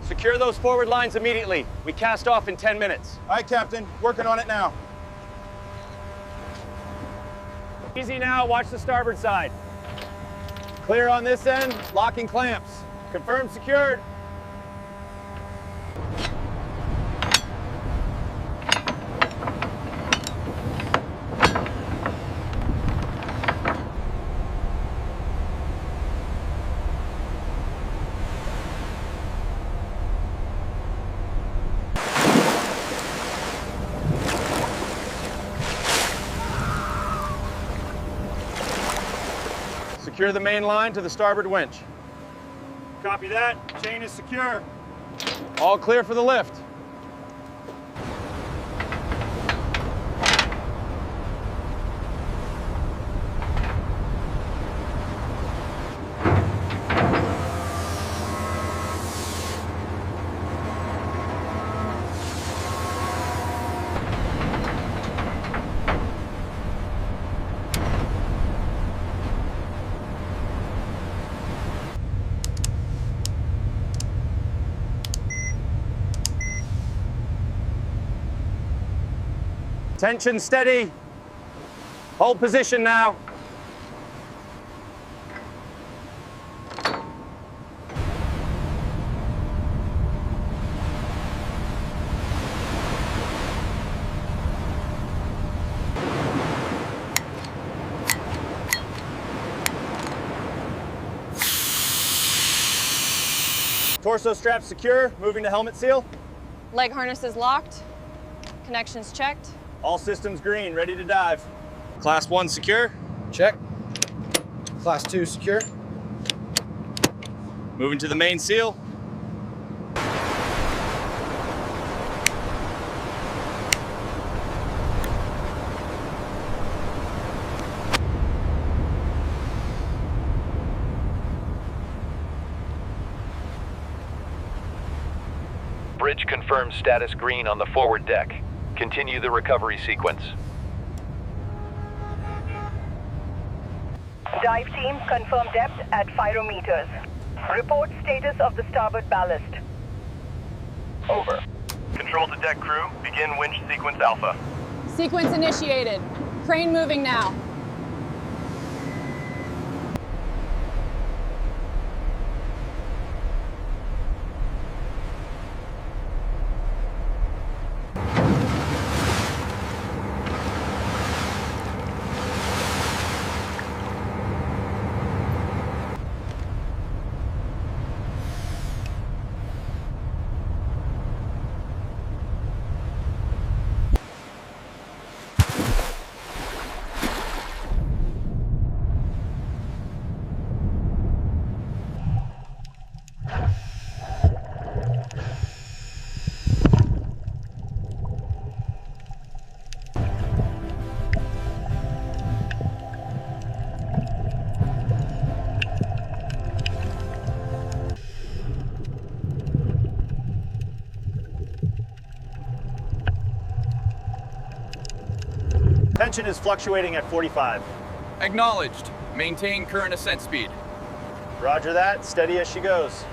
Secure those forward lines immediately. We cast off in 10 minutes. Aye, Captain. Working on it now. Easy now, watch the starboard side. Clear on this end, locking clamps. Confirmed secured. Secure the main line to the starboard winch. Copy that. Chain is secure. All clear for the lift. Tension steady. Hold position now. Torso straps secure, moving to helmet seal. Leg harnesses locked. Connections checked. All systems green, ready to dive. Class 1 secure. Check. Class 2 secure. Moving to the main seal. Bridge confirms status green on the forward deck. Continue the recovery sequence. Dive team, confirm depth at 5 meters. Report status of the starboard ballast. Over. Control to deck crew. Begin winch sequence alpha. Sequence initiated. Crane moving now. Tension is fluctuating at 45. Acknowledged. Maintain current ascent speed. Roger that, steady as she goes.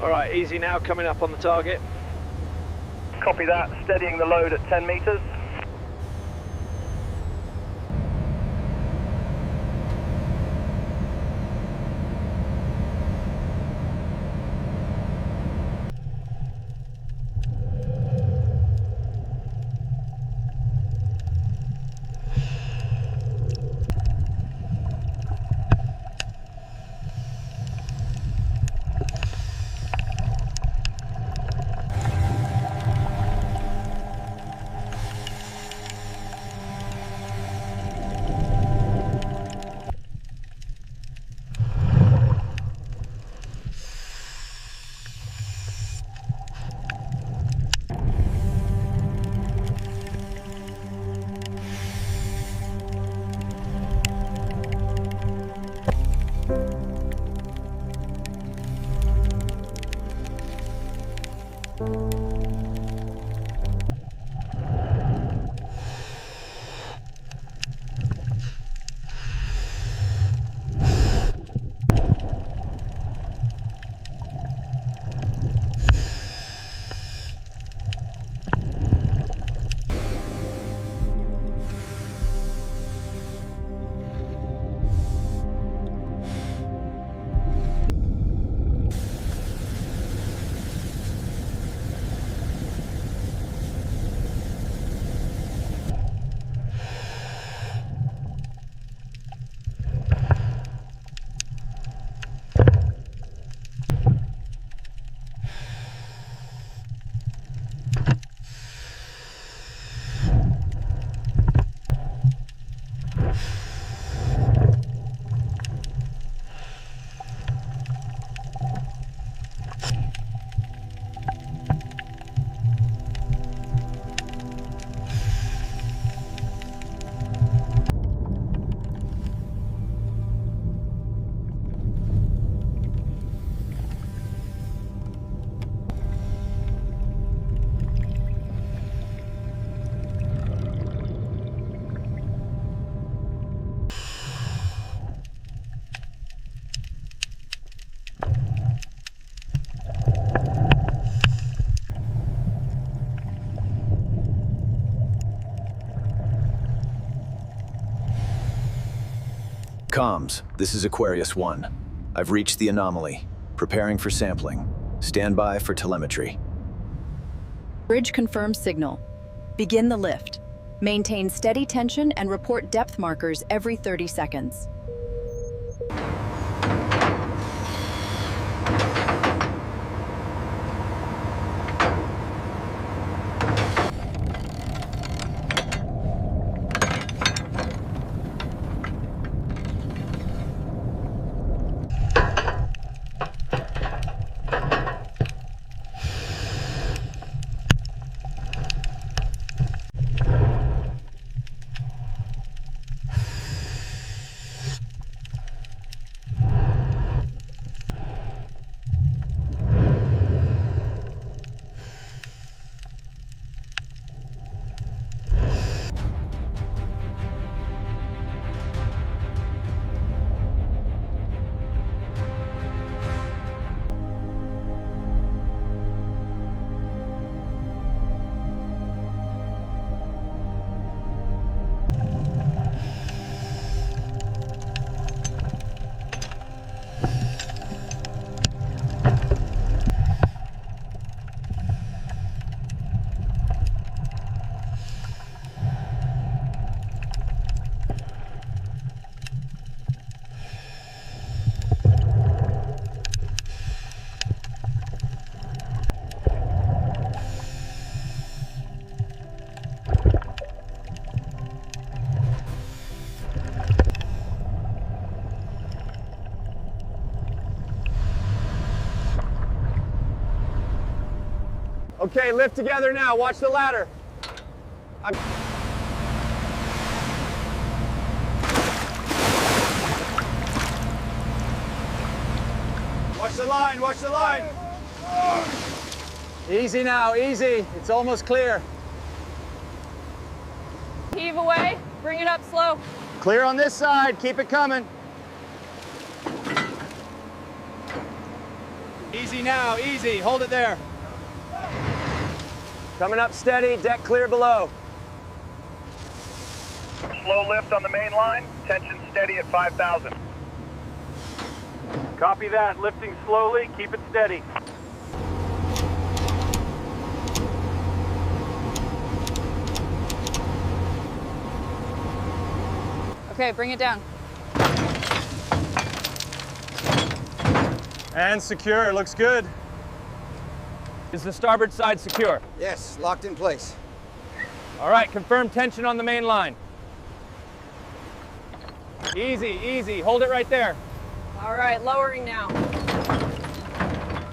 All right, easy now, coming up on the target. Copy that. Steadying the load at 10 meters. Comms, this is Aquarius 1. I've reached the anomaly. Preparing for sampling. Stand by for telemetry. Bridge confirms signal. Begin the lift. Maintain steady tension and report depth markers every 30 seconds. Okay, lift together now. Watch the ladder. Watch the line, watch the line. Easy now, easy. It's almost clear. Heave away. Bring it up slow. Clear on this side. Keep it coming. Easy now, easy. Hold it there. Coming up steady, deck clear below. Slow lift on the main line. Tension steady at 5,000. Copy that. Lifting slowly. Keep it steady. Okay, bring it down. And secure, looks good. Is the starboard side secure? Yes, locked in place. All right, confirm tension on the main line. Easy, easy, hold it right there. All right, lowering now.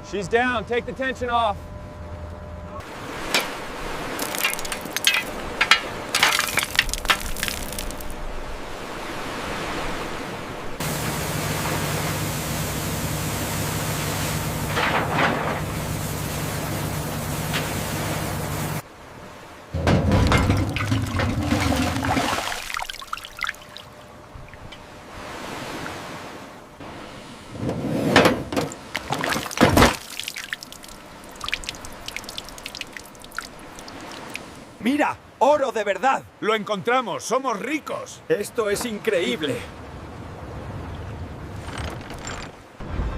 She's down, take the tension off. ¡Mira! ¡Oro de verdad! ¡Lo encontramos! ¡Somos ricos! ¡Esto es increíble!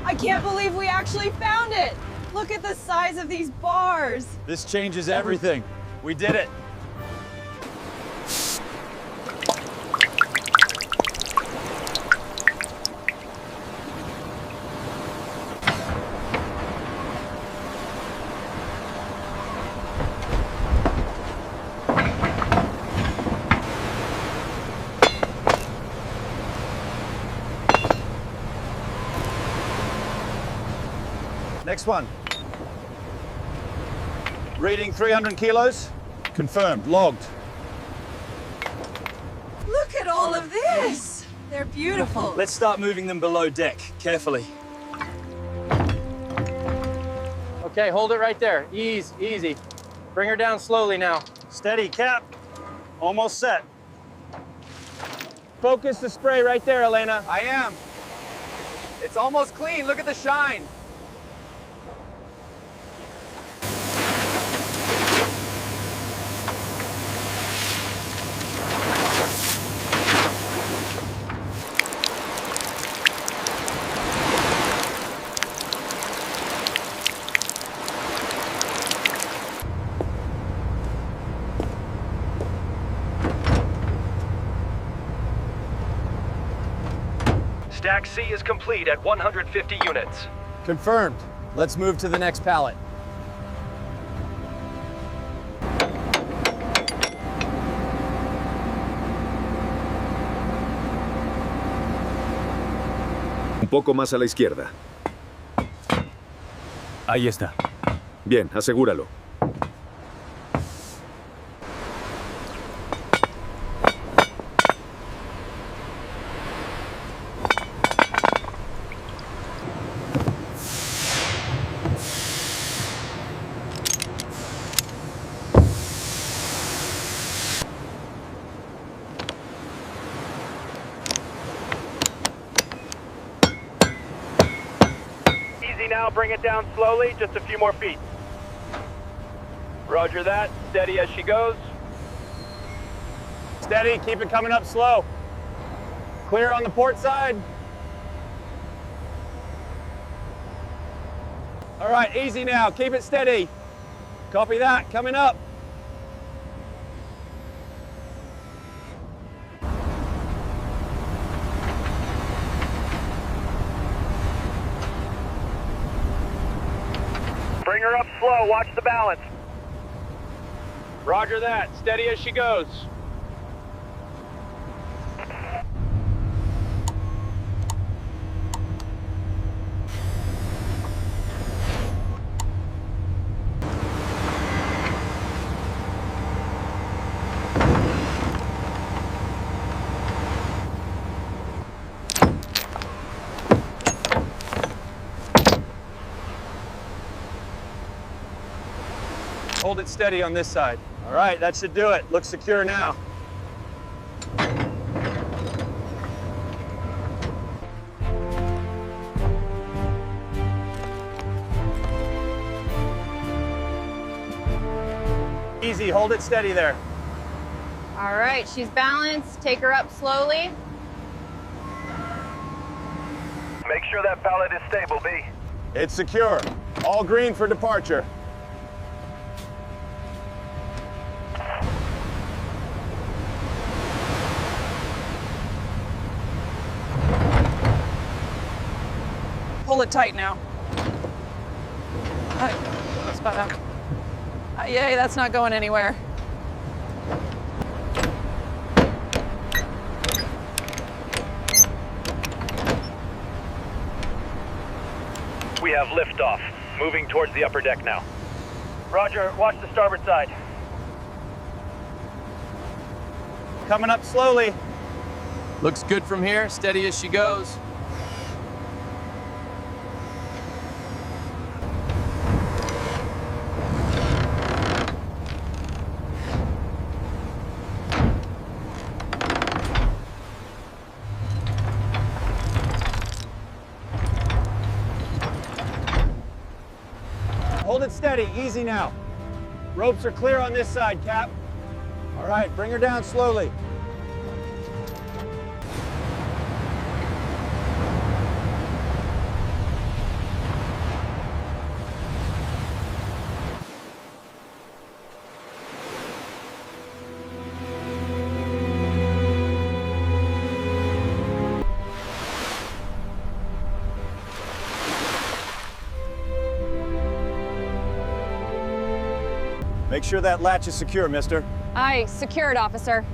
I can't believe we actually found it. Look at the size of these bars. This changes everything. We did it. Next one. Reading 300 kilos. Confirmed. Logged. Look at all of this. They're beautiful. Let's start moving them below deck, carefully. Okay, hold it right there. Ease, easy. Bring her down slowly now. Steady, Cap. Almost set. Focus the spray right there, Elena. I am. It's almost clean. Look at the shine. Stack C is complete at 150 units. Confirmed. Let's move to the next pallet. Un poco más a la izquierda. Ahí está. Bien, asegúralo. Easy now, bring it down slowly, just a few more feet. Roger that. Steady as she goes. Steady, keep it coming up slow. Clear on the port side. All right, easy now. Keep it steady. Copy that. Coming up. Bring her up slow, watch the balance. Roger that. Steady as she goes. Hold it steady on this side. All right, that should do it. Looks secure now. Easy, hold it steady there. All right, she's balanced. Take her up slowly. Make sure that pallet is stable, B. It's secure. All green for departure. Pull it tight now. That's better. Yay, that's not going anywhere. We have liftoff. Moving towards the upper deck now. Roger, watch the starboard side. Coming up slowly. Looks good from here, steady as she goes. Hold it steady, easy now. Ropes are clear on this side, Cap. All right, bring her down slowly. Make sure that latch is secure, mister. Aye, secured, officer.